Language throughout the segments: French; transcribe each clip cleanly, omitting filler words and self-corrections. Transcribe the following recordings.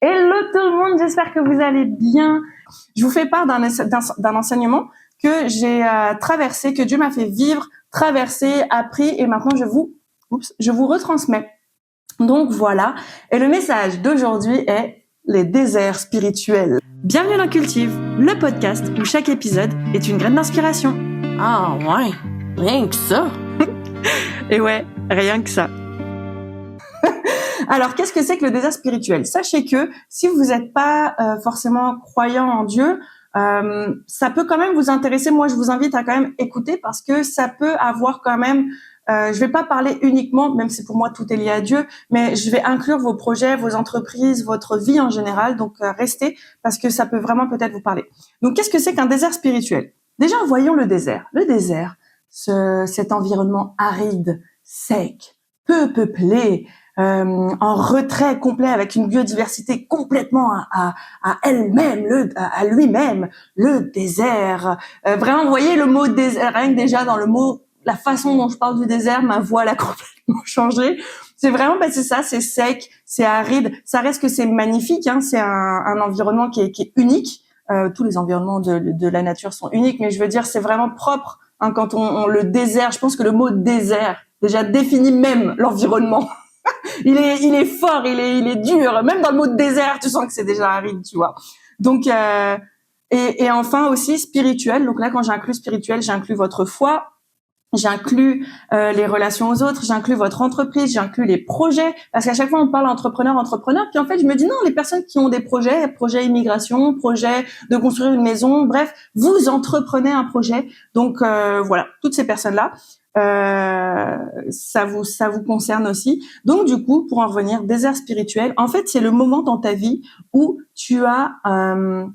Hello tout le monde, j'espère que vous allez bien. Je vous fais part d'un enseignement que j'ai traversé, que Dieu m'a fait vivre, traverser, appris et maintenant je vous retransmets. Donc voilà, et le message d'aujourd'hui est les déserts spirituels. Bienvenue dans Cultive, le podcast où chaque épisode est une graine d'inspiration. Ah ouais, rien que ça. Et ouais, rien que ça. Alors, qu'est-ce que c'est que le désert spirituel ? Sachez que si vous n'êtes pas forcément croyant en Dieu, ça peut quand même vous intéresser. Moi, je vous invite à quand même écouter parce que ça peut avoir quand même... je vais pas parler uniquement, même si pour moi tout est lié à Dieu, mais je vais inclure vos projets, vos entreprises, votre vie en général. Donc, restez parce que ça peut vraiment peut-être vous parler. Donc, qu'est-ce que c'est qu'un désert spirituel ? Déjà, voyons le désert. Le désert, cet environnement aride, sec, peu peuplé, en retrait complet avec une biodiversité complètement à elle-même, à lui-même, le désert. Vraiment, vous voyez le mot désert, rien que déjà dans le mot, la façon dont je parle du désert, ma voix elle a complètement changé. C'est vraiment, c'est ça, c'est sec, c'est aride. Ça reste que c'est magnifique, hein, c'est un environnement qui est unique. Tous les environnements de la nature sont uniques, mais je veux dire, c'est vraiment propre. Hein, quand on le désert, je pense que le mot désert déjà définit même l'environnement. Il est fort, il est dur. Même dans le mot désert, tu sens que c'est déjà aride, tu vois. Donc, et enfin aussi spirituel. Donc là, quand j'inclus spirituel, j'inclus votre foi, j'inclus les relations aux autres, j'inclus votre entreprise, j'inclus les projets. Parce qu'à chaque fois, on parle entrepreneur. Puis en fait, je me dis non, les personnes qui ont des projets immigration, projets de construire une maison, bref, vous entreprenez un projet. Donc voilà, toutes ces personnes-là. Ça vous concerne aussi. Donc du coup, pour en revenir, désert spirituel, en fait, c'est le moment dans ta vie où tu as un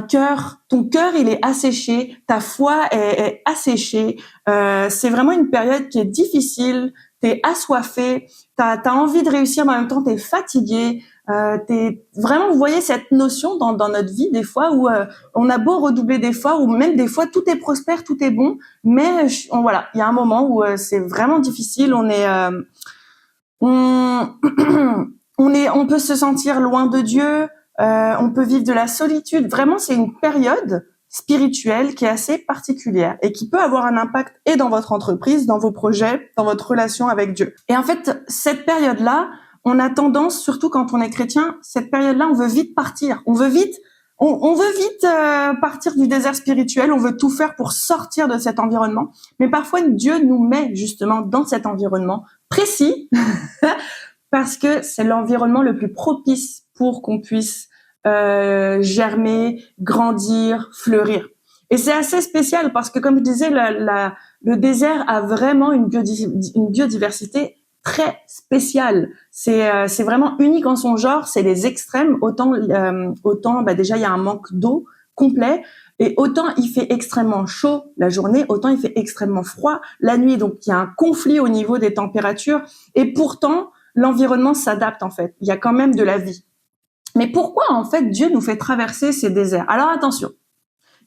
cœur, ton cœur il est asséché, ta foi est asséchée. C'est vraiment une période qui est difficile. T'es assoiffé, t'as envie de réussir, mais en même temps t'es fatigué. T'es vraiment, vous voyez cette notion dans notre vie des fois où on a beau redoubler d'efforts, ou même des fois tout est prospère, tout est bon, mais voilà, il y a un moment où c'est vraiment difficile. On peut se sentir loin de Dieu. On peut vivre de la solitude. Vraiment, c'est une période spirituelle qui est assez particulière et qui peut avoir un impact et dans votre entreprise, dans vos projets, dans votre relation avec Dieu. Et en fait, cette période-là, on a tendance, surtout quand on est chrétien, cette période-là, on veut vite partir. On veut vite partir du désert spirituel. On veut tout faire pour sortir de cet environnement. Mais parfois, Dieu nous met justement dans cet environnement précis parce que c'est l'environnement le plus propice pour qu'on puisse germer, grandir, fleurir. Et c'est assez spécial parce que, comme je disais, le désert a vraiment une biodiversité très spéciale. C'est vraiment unique en son genre. C'est les extrêmes. Autant déjà il y a un manque d'eau complet. Et autant il fait extrêmement chaud la journée, autant il fait extrêmement froid la nuit. Donc il y a un conflit au niveau des températures. Et pourtant, l'environnement s'adapte en fait. Il y a quand même de la vie. Mais pourquoi en fait Dieu nous fait traverser ces déserts ? Alors attention,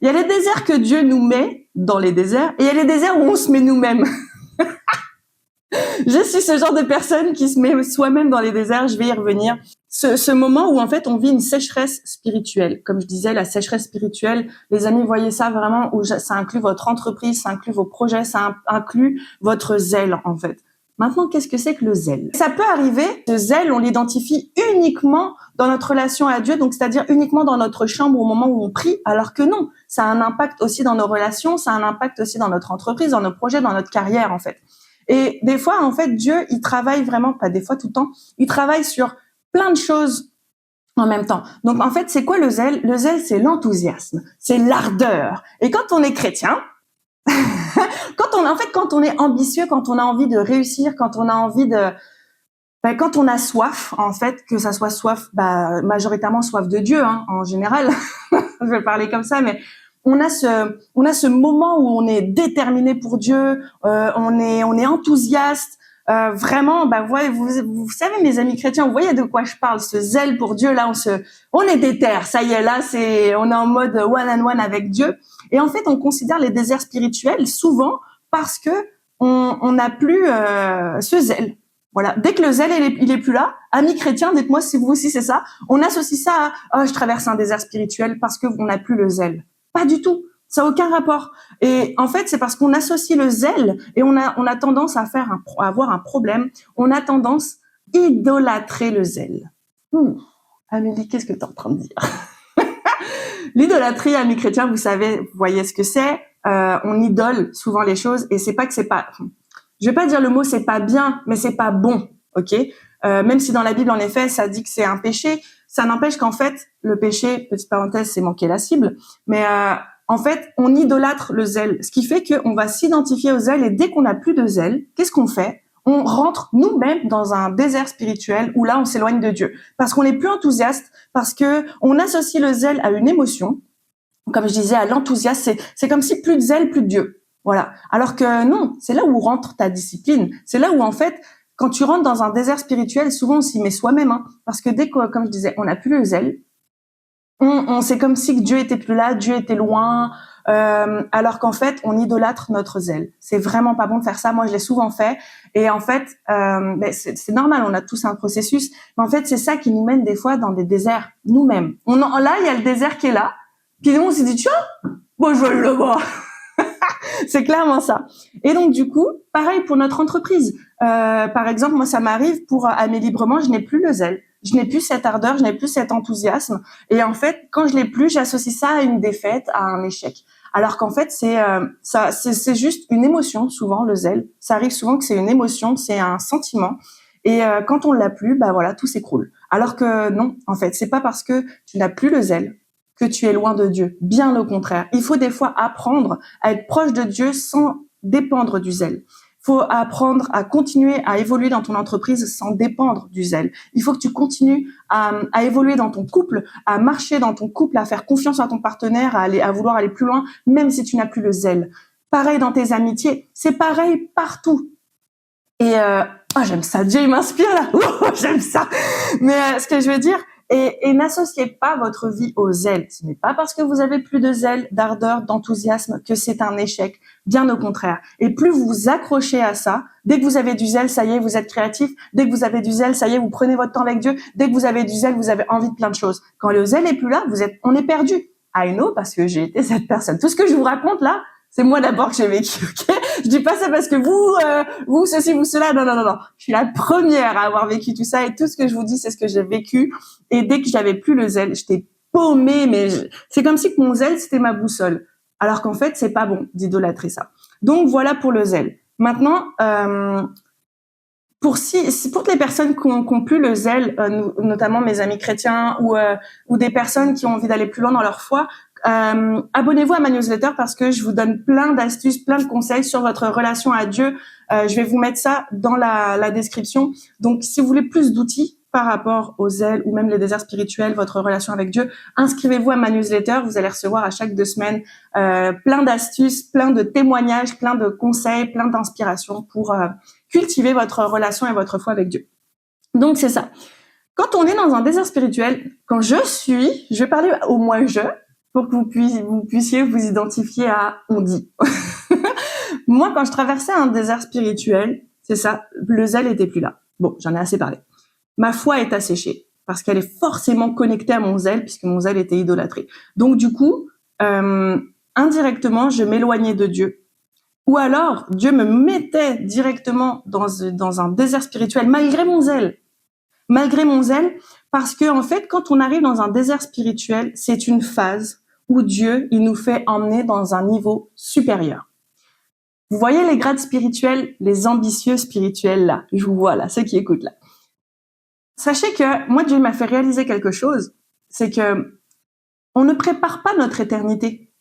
il y a les déserts que Dieu nous met dans les déserts et il y a les déserts où on se met nous-mêmes. Je suis ce genre de personne qui se met soi-même dans les déserts, je vais y revenir. Ce moment où en fait on vit une sécheresse spirituelle. Comme je disais, la sécheresse spirituelle, les amis, voyez ça vraiment, où ça inclut votre entreprise, ça inclut vos projets, ça inclut votre zèle en fait. Maintenant, qu'est-ce que c'est que le zèle ? Ça peut arriver, le zèle, on l'identifie uniquement dans notre relation à Dieu, donc c'est-à-dire uniquement dans notre chambre au moment où on prie, alors que non, ça a un impact aussi dans nos relations, ça a un impact aussi dans notre entreprise, dans nos projets, dans notre carrière en fait. Et des fois, en fait, Dieu, il travaille vraiment, pas des fois, tout le temps, il travaille sur plein de choses en même temps. Donc en fait, c'est quoi le zèle ? Le zèle, c'est l'enthousiasme, c'est l'ardeur. Et quand on est chrétien, quand on est ambitieux, quand on a envie de réussir, quand on a envie quand on a soif, en fait, que ça soit soif, majoritairement soif de Dieu, hein, en général. Je vais parler comme ça, mais on a ce moment où on est déterminé pour Dieu, on est enthousiaste, vraiment, vous savez, mes amis chrétiens, vous voyez de quoi je parle, ce zèle pour Dieu, là, on est déter, ça y est, là, on est en mode one-on-one avec Dieu. Et en fait, on considère les déserts spirituels souvent parce que on n'a plus ce zèle. Voilà. Dès que le zèle, il est plus là, amis chrétiens, dites-moi si vous aussi c'est ça. On associe ça à, oh, je traverse un désert spirituel parce qu'on n'a plus le zèle. Pas du tout. Ça n'a aucun rapport. Et en fait, c'est parce qu'on associe le zèle et on a tendance à avoir un problème. On a tendance à idolâtrer le zèle. Amélie, qu'est-ce que tu es en train de dire? L'idolâtrie, amis chrétiens, vous savez, vous voyez ce que c'est. On idole souvent les choses et c'est pas que c'est pas. Je vais pas dire le mot c'est pas bien, mais c'est pas bon, ok. Même si dans la Bible en effet ça dit que c'est un péché, ça n'empêche qu'en fait le péché, petite parenthèse, c'est manquer la cible. Mais en fait on idolâtre le zèle, ce qui fait qu'on va s'identifier au zèle et dès qu'on n'a plus de zèle, qu'est-ce qu'on fait? On rentre nous-mêmes dans un désert spirituel où là on s'éloigne de Dieu parce qu'on n'est plus enthousiaste, parce que on associe le zèle à une émotion. Comme je disais, à l'enthousiasme, c'est comme si plus de zèle, plus de Dieu. Voilà. Alors que non, c'est là où rentre ta discipline. C'est là où, en fait, quand tu rentres dans un désert spirituel, souvent on s'y met soi-même, hein, parce que dès que, comme je disais, on n'a plus le zèle, c'est comme si que Dieu était plus là, Dieu était loin, alors qu'en fait, on idolâtre notre zèle. C'est vraiment pas bon de faire ça. Moi, je l'ai souvent fait. Et en fait, c'est normal, on a tous un processus. Mais en fait, c'est ça qui nous mène des fois dans des déserts nous-mêmes. Là, il y a le désert qui est là. Puis nous, on s'est dit, tiens, bon, je vais le voir. C'est clairement ça. Et donc, du coup, pareil pour notre entreprise. Par exemple, moi, ça m'arrive pour Amélie Librement, je n'ai plus le zèle. Je n'ai plus cette ardeur, je n'ai plus cet enthousiasme. Et en fait, quand je l'ai plus, j'associe ça à une défaite, à un échec. Alors qu'en fait, c'est juste une émotion, souvent, le zèle. Ça arrive souvent que c'est une émotion, c'est un sentiment. Et quand on l'a plus, bah voilà, tout s'écroule. Alors que non, en fait, c'est pas parce que tu n'as plus le zèle que tu es loin de Dieu. Bien au contraire. Il faut des fois apprendre à être proche de Dieu sans dépendre du zèle. Il faut apprendre à continuer à évoluer dans ton entreprise sans dépendre du zèle. Il faut que tu continues à évoluer dans ton couple, à marcher dans ton couple, à faire confiance à ton partenaire, à vouloir aller plus loin, même si tu n'as plus le zèle. Pareil dans tes amitiés. C'est pareil partout. Et j'aime ça. Dieu, il m'inspire là. J'aime ça. Mais ce que je veux dire, et n'associez pas votre vie au zèle. Ce n'est pas parce que vous avez plus de zèle, d'ardeur, d'enthousiasme que c'est un échec. Bien au contraire. Et plus vous vous accrochez à ça, dès que vous avez du zèle, ça y est, vous êtes créatif. Dès que vous avez du zèle, ça y est, vous prenez votre temps avec Dieu. Dès que vous avez du zèle, vous avez envie de plein de choses. Quand le zèle est plus là, on est perdu. I know, parce que j'ai été cette personne. Tout ce que je vous raconte là, c'est moi d'abord que j'ai vécu, ok? Je dis pas ça parce que vous, ceci, vous, cela. Non. Je suis la première à avoir vécu tout ça et tout ce que je vous dis, c'est ce que j'ai vécu. Et dès que j'avais plus le zèle, j'étais paumée, mais c'est comme si que mon zèle, c'était ma boussole. Alors qu'en fait, c'est pas bon d'idolâtrer ça. Donc voilà pour le zèle. Maintenant, pour toutes les personnes qui ont plus le zèle, notamment mes amis chrétiens ou des personnes qui ont envie d'aller plus loin dans leur foi, abonnez-vous à ma newsletter parce que je vous donne plein d'astuces, plein de conseils sur votre relation à Dieu. Je vais vous mettre ça dans la description. Donc, si vous voulez plus d'outils par rapport au zèle ou même les déserts spirituels, votre relation avec Dieu, inscrivez-vous à ma newsletter. Vous allez recevoir à chaque 2 semaines plein d'astuces, plein de témoignages, plein de conseils, plein d'inspirations pour cultiver votre relation et votre foi avec Dieu. Donc, c'est ça. Quand on est dans un désert spirituel, je vais parler au moi je, pour que vous puissiez vous identifier à on dit. Moi, quand je traversais un désert spirituel, c'est ça, le zèle était plus là. Bon, j'en ai assez parlé. Ma foi est asséchée parce qu'elle est forcément connectée à mon zèle puisque mon zèle était idolâtré. Donc du coup, indirectement, je m'éloignais de Dieu. Ou alors, Dieu me mettait directement dans un désert spirituel malgré mon zèle. Malgré mon zèle, parce que en fait, quand on arrive dans un désert spirituel, c'est une phase où Dieu, il nous fait emmener dans un niveau supérieur. Vous voyez les grades spirituels, les ambitieux spirituels là, je vous vois là, ceux qui écoutent là. Sachez que moi, Dieu m'a fait réaliser quelque chose, c'est que on ne prépare pas notre éternité.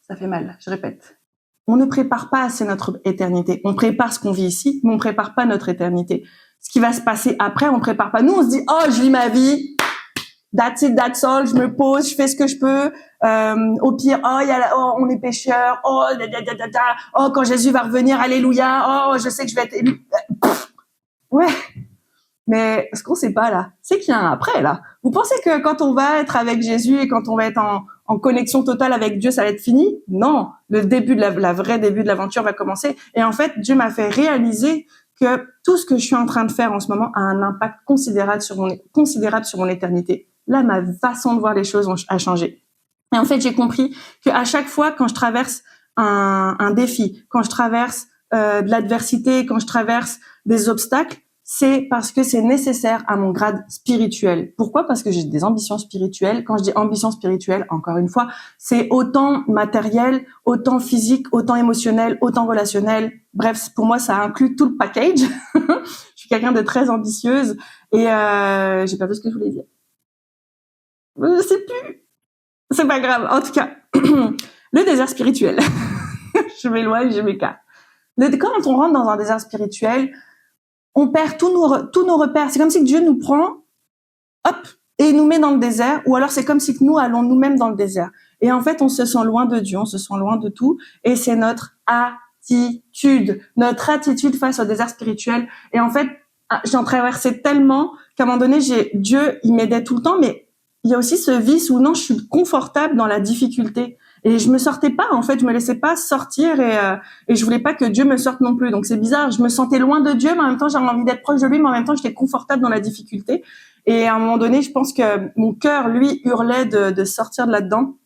Ça fait mal, je répète. On ne prépare pas assez notre éternité. On prépare ce qu'on vit ici, mais on prépare pas notre éternité. Ce qui va se passer après, on prépare pas. Nous, on se dit, oh, je vis ma vie, that's it, that's all, je me pose, je fais ce que je peux. Au pire, on est pécheur, quand Jésus va revenir, alléluia, je sais que je vais être élu. Ouais. Mais ce qu'on sait pas là, c'est qu'il y a un après là. Vous pensez que quand on va être avec Jésus et quand on va être en connexion totale avec Dieu, ça va être fini? Non, le début de la vraie début de l'aventure va commencer. Et en fait, Dieu m'a fait réaliser que tout ce que je suis en train de faire en ce moment a un impact considérable sur mon éternité. Là, ma façon de voir les choses a changé. Et en fait, j'ai compris qu'à chaque fois, quand je traverse un défi, quand je traverse de l'adversité, quand je traverse des obstacles, c'est parce que c'est nécessaire à mon grade spirituel. Pourquoi? Parce que j'ai des ambitions spirituelles. Quand je dis ambition spirituelle, encore une fois, c'est autant matériel, autant physique, autant émotionnel, autant relationnel. Bref, pour moi, ça inclut tout le package. Je suis quelqu'un de très ambitieuse et j'ai perdu ce que je voulais dire. Je sais plus. C'est pas grave. En tout cas, le désert spirituel. Je m'éloigne, je m'écarte. Quand on rentre dans un désert spirituel, on perd tous nos repères. C'est comme si Dieu nous prend, hop, et nous met dans le désert, ou alors c'est comme si nous allons nous-mêmes dans le désert. Et en fait, on se sent loin de Dieu, on se sent loin de tout, et c'est notre attitude face au désert spirituel. Et en fait, j'en traversais tellement qu'à un moment donné, Dieu, il m'aidait tout le temps, mais il y a aussi ce vice où non, je suis confortable dans la difficulté. Et je me sortais pas, en fait, je me laissais pas sortir et je voulais pas que Dieu me sorte non plus. Donc c'est bizarre, je me sentais loin de Dieu, mais en même temps j'avais envie d'être proche de lui, mais en même temps j'étais confortable dans la difficulté. Et à un moment donné, je pense que mon cœur, lui, hurlait de sortir de là-dedans.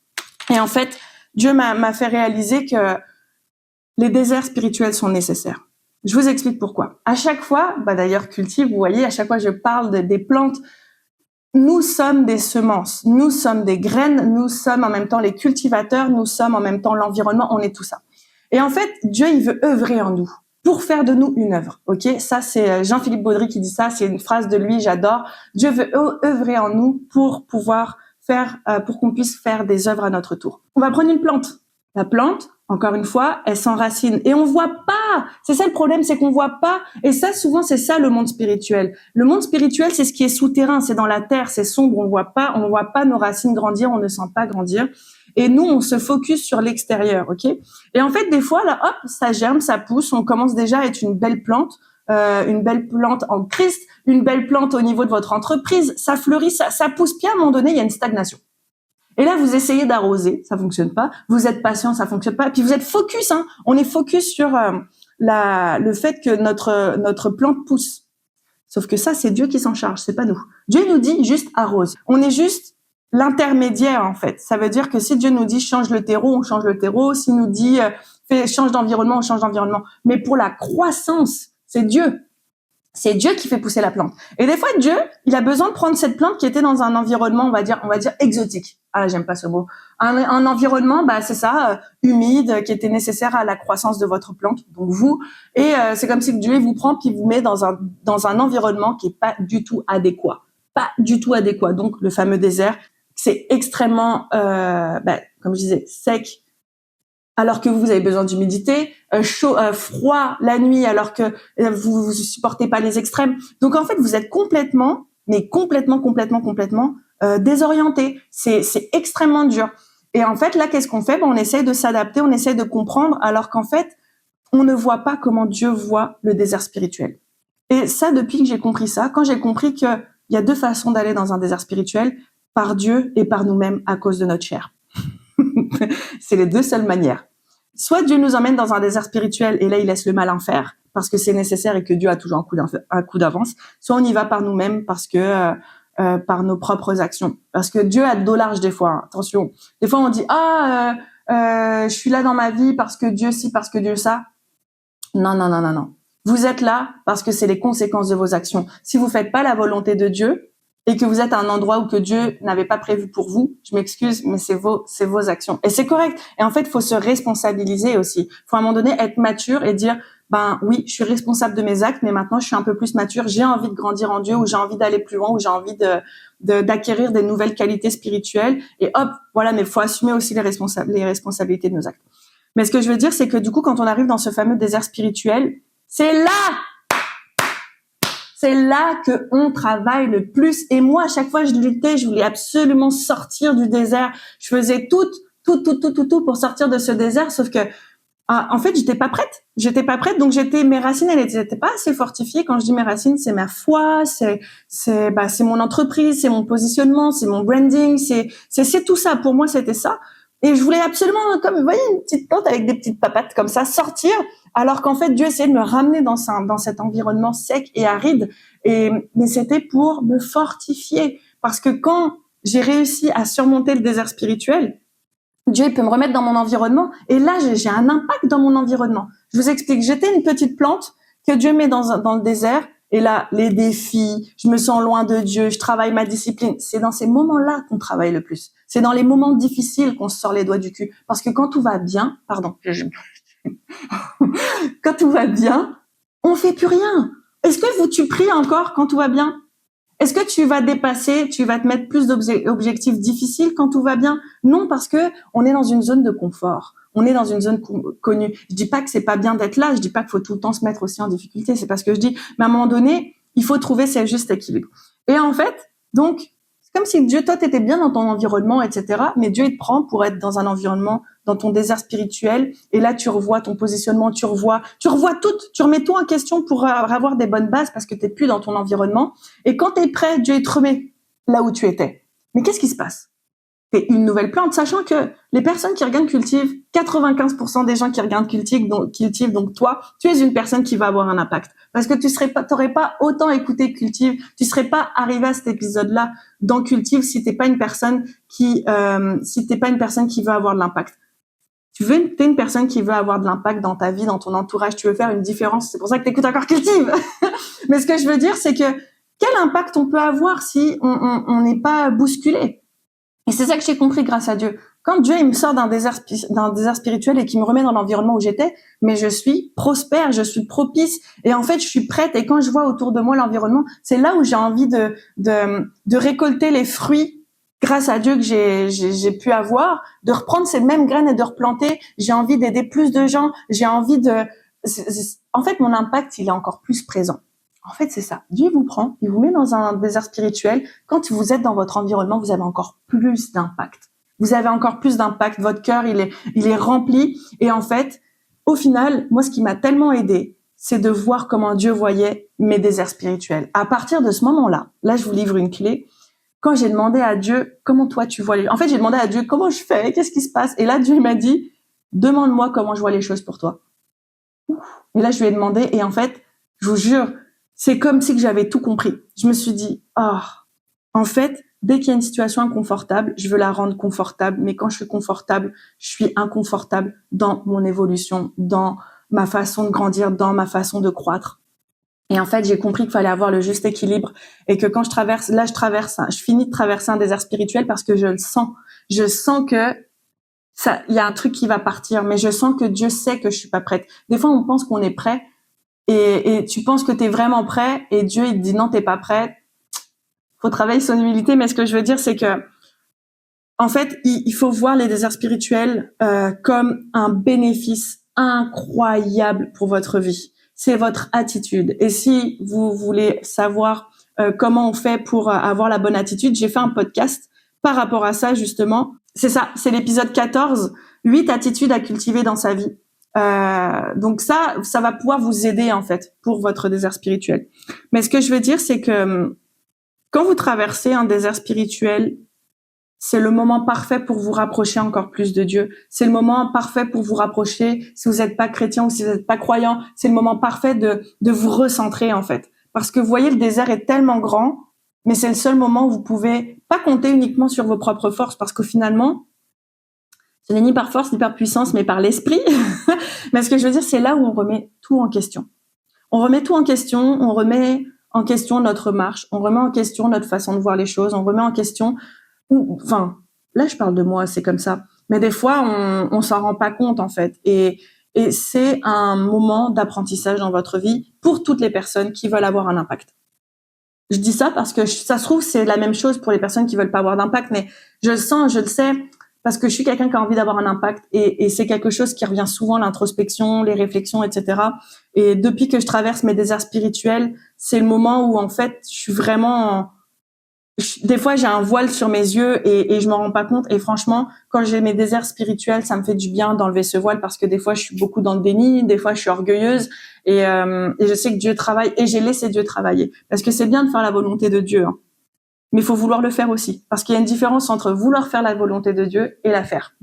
Et en fait, Dieu m'a fait réaliser que les déserts spirituels sont nécessaires. Je vous explique pourquoi. À chaque fois, d'ailleurs cultive, vous voyez, à chaque fois je parle des plantes. Nous sommes des semences, nous sommes des graines, nous sommes en même temps les cultivateurs, nous sommes en même temps l'environnement, on est tout ça. Et en fait, Dieu, il veut œuvrer en nous pour faire de nous une œuvre. Ok, ça c'est Jean-Philippe Baudry qui dit ça, c'est une phrase de lui, j'adore. Dieu veut œuvrer en nous pour pouvoir faire, pour qu'on puisse faire des œuvres à notre tour. On va prendre une plante. La plante, encore une fois, elle s'enracine et on voit pas. C'est ça le problème, c'est qu'on voit pas. Et ça, souvent, c'est ça le monde spirituel. Le monde spirituel, c'est ce qui est souterrain, c'est dans la terre, c'est sombre, on voit pas nos racines grandir, on ne sent pas grandir. Et nous, on se focus sur l'extérieur, ok? Et en fait, des fois, là, hop, ça germe, ça pousse, on commence déjà à être une belle plante en Christ, une belle plante au niveau de votre entreprise, ça fleurit, ça pousse. Puis à un moment donné, il y a une stagnation. Et là, vous essayez d'arroser, ça fonctionne pas. Vous êtes patient, ça fonctionne pas. Puis vous êtes focus, hein. On est focus sur le fait que notre plante pousse. Sauf que ça, c'est Dieu qui s'en charge, c'est pas nous. Dieu nous dit juste arrose. On est juste l'intermédiaire en fait. Ça veut dire que si Dieu nous dit change le terreau, on change le terreau. S'il nous dit change d'environnement, on change d'environnement. Mais pour la croissance, c'est Dieu. C'est Dieu qui fait pousser la plante. Et des fois, Dieu, il a besoin de prendre cette plante qui était dans un environnement, on va dire exotique. Ah, j'aime pas ce mot. Un environnement, c'est ça, humide, qui était nécessaire à la croissance de votre plante, donc vous. Et c'est comme si Dieu vous prend puis vous met dans un environnement qui est pas du tout adéquat. Pas du tout adéquat. Donc, le fameux désert, c'est extrêmement, comme je disais, sec, alors que vous avez besoin d'humidité, chaud, froid la nuit, alors que vous supportez pas les extrêmes. Donc en fait, vous êtes complètement désorienté. C'est extrêmement dur. Et en fait, là, qu'est-ce qu'on fait? On essaye de s'adapter, on essaye de comprendre, alors qu'en fait, on ne voit pas comment Dieu voit le désert spirituel. Et ça, depuis que j'ai compris ça, quand j'ai compris qu'il y a deux façons d'aller dans un désert spirituel, par Dieu et par nous-mêmes à cause de notre chair. C'est les deux seules manières. Soit Dieu nous emmène dans un désert spirituel et là, il laisse le malin faire parce que c'est nécessaire et que Dieu a toujours un coup d'avance. Soit on y va par nous-mêmes parce que par nos propres actions. Parce que Dieu a le dos large des fois. Hein. Attention. Des fois, on dit je suis là dans ma vie parce que Dieu ci, parce que Dieu ça. Non. Vous êtes là parce que c'est les conséquences de vos actions. Si vous faites pas la volonté de Dieu, et que vous êtes à un endroit où que Dieu n'avait pas prévu pour vous, je m'excuse, mais c'est vos actions. Et c'est correct. Et en fait, il faut se responsabiliser aussi. Il faut à un moment donné être mature et dire, oui, je suis responsable de mes actes, mais maintenant je suis un peu plus mature, j'ai envie de grandir en Dieu, ou j'ai envie d'aller plus loin, ou j'ai envie d'acquérir des nouvelles qualités spirituelles. Et hop, voilà, mais il faut assumer aussi les responsabilités de nos actes. Mais ce que je veux dire, c'est que du coup, quand on arrive dans ce fameux désert spirituel, c'est là que on travaille le plus. Et moi, à chaque fois, je luttais, je voulais absolument sortir du désert. Je faisais tout pour sortir de ce désert. Sauf que, en fait, j'étais pas prête. Donc, mes racines, elles étaient pas assez fortifiées. Quand je dis mes racines, c'est ma foi, c'est mon entreprise, c'est mon positionnement, c'est mon branding, c'est tout ça. Pour moi, c'était ça. Et je voulais absolument, comme, vous voyez, une petite plante avec des petites papates comme ça, sortir, alors qu'en fait, Dieu essayait de me ramener dans cet environnement sec et aride. Mais c'était pour me fortifier. Parce que quand j'ai réussi à surmonter le désert spirituel, Dieu peut me remettre dans mon environnement. Et là, j'ai un impact dans mon environnement. Je vous explique. J'étais une petite plante que Dieu met dans le désert. Et là, les défis, je me sens loin de Dieu, je travaille ma discipline. C'est dans ces moments-là qu'on travaille le plus. C'est dans les moments difficiles qu'on se sort les doigts du cul. Parce que quand tout va bien, quand tout va bien, on fait plus rien. Est-ce que tu pries encore quand tout va bien? Est-ce que tu vas dépasser, tu vas te mettre plus d'objectifs difficiles quand tout va bien? Non, parce que on est dans une zone de confort. On est dans une zone connue. Je dis pas que c'est pas bien d'être là. Je dis pas qu'il faut tout le temps se mettre aussi en difficulté. C'est pas ce que je dis. Mais à un moment donné, il faut trouver ce juste équilibre. Et en fait, donc, c'est comme si Dieu, toi, t'étais bien dans ton environnement, etc. Mais Dieu, il te prend pour être dans un environnement, dans ton désert spirituel. Et là, tu revois ton positionnement, tu revois tout, tu remets tout en question pour avoir des bonnes bases parce que t'es plus dans ton environnement. Et quand t'es prêt, Dieu, il te remet là où tu étais. Mais qu'est-ce qui se passe? T'es une nouvelle plante, sachant que les personnes qui regardent Cultive, 95% des gens qui regardent Cultive, donc toi, tu es une personne qui va avoir un impact. Parce que t'aurais pas autant écouté Cultive, tu serais pas arrivé à cet épisode-là dans Cultive si t'es pas une personne qui veut avoir de l'impact. T'es une personne qui veut avoir de l'impact dans ta vie, dans ton entourage, tu veux faire une différence. C'est pour ça que t'écoutes encore Cultive. Mais ce que je veux dire, c'est que quel impact on peut avoir si on n'est pas bousculé? Et c'est ça que j'ai compris grâce à Dieu. Quand Dieu il me sort d'un désert spirituel et qu'il me remet dans l'environnement où j'étais, mais je suis prospère, je suis propice et en fait je suis prête. Et quand je vois autour de moi l'environnement, c'est là où j'ai envie de récolter les fruits grâce à Dieu que j'ai pu avoir, de reprendre ces mêmes graines et de replanter. J'ai envie d'aider plus de gens. J'ai envie en fait mon impact il est encore plus présent. En fait, c'est ça. Dieu vous prend, il vous met dans un désert spirituel. Quand vous êtes dans votre environnement, vous avez encore plus d'impact. Vous avez encore plus d'impact. Votre cœur, il est rempli. Et en fait, au final, moi, ce qui m'a tellement aidé, c'est de voir comment Dieu voyait mes déserts spirituels. À partir de ce moment-là, là, je vous livre une clé. Quand j'ai demandé à Dieu, comment toi tu vois les... En fait, j'ai demandé à Dieu, comment je fais? Qu'est-ce qui se passe? Et là, Dieu m'a dit, demande-moi comment je vois les choses pour toi. Et là, je lui ai demandé. Et en fait, je vous jure, c'est comme si que j'avais tout compris. Je me suis dit, en fait, dès qu'il y a une situation inconfortable, je veux la rendre confortable. Mais quand je suis confortable, je suis inconfortable dans mon évolution, dans ma façon de grandir, dans ma façon de croître. Et en fait, j'ai compris qu'il fallait avoir le juste équilibre et que quand je finis de traverser un désert spirituel parce que je le sens. Je sens que il y a un truc qui va partir, mais je sens que Dieu sait que je suis pas prête. Des fois, on pense qu'on est prêt. Et tu penses que t'es vraiment prêt et Dieu il te dit non t'es pas prêt. Faut travailler son humilité, mais ce que je veux dire c'est que en fait il faut voir les déserts spirituels comme un bénéfice incroyable pour votre vie. C'est votre attitude. Et si vous voulez savoir comment on fait pour avoir la bonne attitude, j'ai fait un podcast par rapport à ça justement. C'est ça, c'est l'épisode 14, 8 attitudes à cultiver dans sa vie. Donc ça va pouvoir vous aider en fait pour votre désert spirituel. Mais ce que je veux dire, c'est que quand vous traversez un désert spirituel, c'est le moment parfait pour vous rapprocher encore plus de Dieu. C'est le moment parfait pour vous rapprocher. Si vous n'êtes pas chrétien ou si vous n'êtes pas croyant, c'est le moment parfait de vous recentrer en fait. Parce que vous voyez, le désert est tellement grand, mais c'est le seul moment où vous pouvez pas compter uniquement sur vos propres forces, parce que finalement, ce n'est ni par force ni par puissance, mais par l'esprit. Mais ce que je veux dire, c'est là où on remet tout en question. On remet tout en question, on remet en question notre marche, on remet en question notre façon de voir les choses, on remet en question... Enfin, là, je parle de moi, c'est comme ça. Mais des fois, on s'en rend pas compte, en fait. Et c'est un moment d'apprentissage dans votre vie pour toutes les personnes qui veulent avoir un impact. Je dis ça parce que ça se trouve, c'est la même chose pour les personnes qui veulent pas avoir d'impact, mais je le sens, je le sais, parce que je suis quelqu'un qui a envie d'avoir un impact et c'est quelque chose qui revient souvent, l'introspection, les réflexions, etc. Et depuis que je traverse mes déserts spirituels, c'est le moment où en fait, je suis vraiment... Des fois, j'ai un voile sur mes yeux et je m'en rends pas compte. Et franchement, quand j'ai mes déserts spirituels, ça me fait du bien d'enlever ce voile parce que des fois, je suis beaucoup dans le déni, des fois, je suis orgueilleuse et je sais que Dieu travaille et j'ai laissé Dieu travailler parce que c'est bien de faire la volonté de Dieu, hein. Mais il faut vouloir le faire aussi. Parce qu'il y a une différence entre vouloir faire la volonté de Dieu et la faire.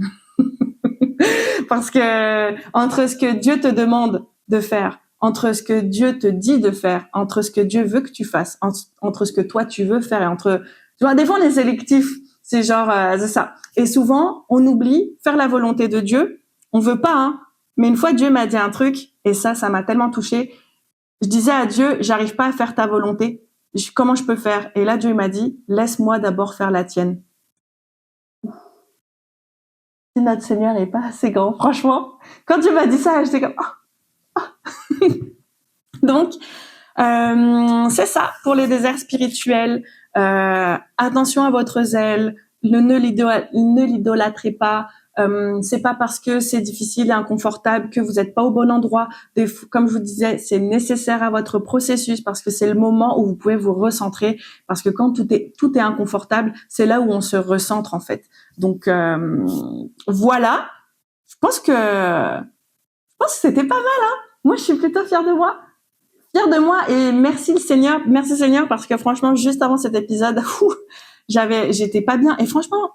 Parce que entre ce que Dieu te demande de faire, entre ce que Dieu te dit de faire, entre ce que Dieu veut que tu fasses, entre ce que toi tu veux faire et entre, tu vois, des fois on est sélectif, c'est genre, c'est ça. Et souvent, on oublie faire la volonté de Dieu. On veut pas, hein. Mais une fois Dieu m'a dit un truc, et ça m'a tellement touchée. Je disais à Dieu, j'arrive pas à faire ta volonté. Comment je peux faire? Et là, Dieu m'a dit, laisse-moi d'abord faire la tienne. Si notre Seigneur est pas assez grand, franchement, quand Dieu m'a dit ça, j'étais comme, Donc, c'est ça pour les déserts spirituels. Attention à votre zèle, ne l'idolâtrez pas. C'est pas parce que c'est difficile et inconfortable que vous n'êtes pas au bon endroit. Comme je vous disais, c'est nécessaire à votre processus parce que c'est le moment où vous pouvez vous recentrer. Parce que quand tout est inconfortable, c'est là où on se recentre en fait. Donc voilà. Je pense que c'était pas mal. Hein. Moi, je suis plutôt fière de moi. Fière de moi et merci Seigneur parce que franchement juste avant cet épisode j'étais pas bien et franchement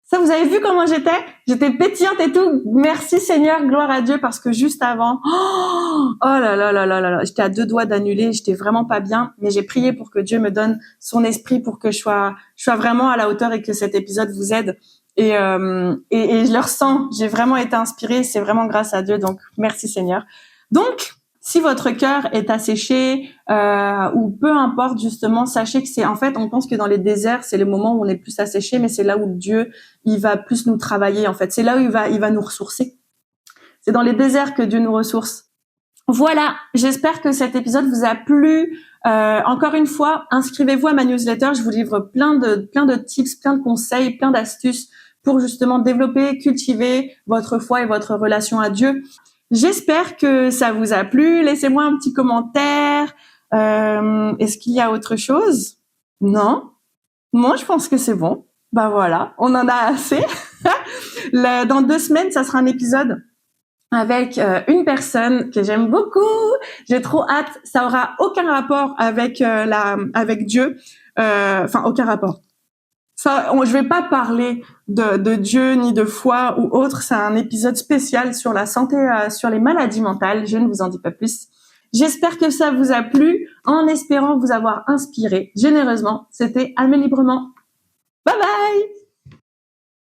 ça vous avez vu comment j'étais pétillante et tout, merci Seigneur, gloire à Dieu parce que juste avant oh là là là là là j'étais à 2 doigts d'annuler, j'étais vraiment pas bien mais j'ai prié pour que Dieu me donne son esprit pour que je sois vraiment à la hauteur et que cet épisode vous aide et je le ressens, j'ai vraiment été inspirée, c'est vraiment grâce à Dieu donc merci Seigneur. Donc si votre cœur est asséché ou peu importe justement, sachez que c'est en fait on pense que dans les déserts c'est le moment où on est plus asséché, mais c'est là où Dieu il va plus nous travailler en fait. C'est là où il va nous ressourcer. C'est dans les déserts que Dieu nous ressource. Voilà, j'espère que cet épisode vous a plu. Encore une fois, inscrivez-vous à ma newsletter. Je vous livre plein de tips, plein de conseils, plein d'astuces pour justement développer, cultiver votre foi et votre relation à Dieu. J'espère que ça vous a plu. Laissez-moi un petit commentaire. Est-ce qu'il y a autre chose? Non? Moi, je pense que c'est bon. Bah voilà, on en a assez. Dans 2 semaines, ça sera un épisode avec une personne que j'aime beaucoup. J'ai trop hâte. Ça aura aucun rapport avec avec Dieu. Enfin, aucun rapport. Je vais pas parler de Dieu ni de foi ou autre. C'est un épisode spécial sur la santé, sur les maladies mentales. Je ne vous en dis pas plus. J'espère que ça vous a plu, en espérant vous avoir inspiré généreusement. C'était Aimez librement. Bye bye!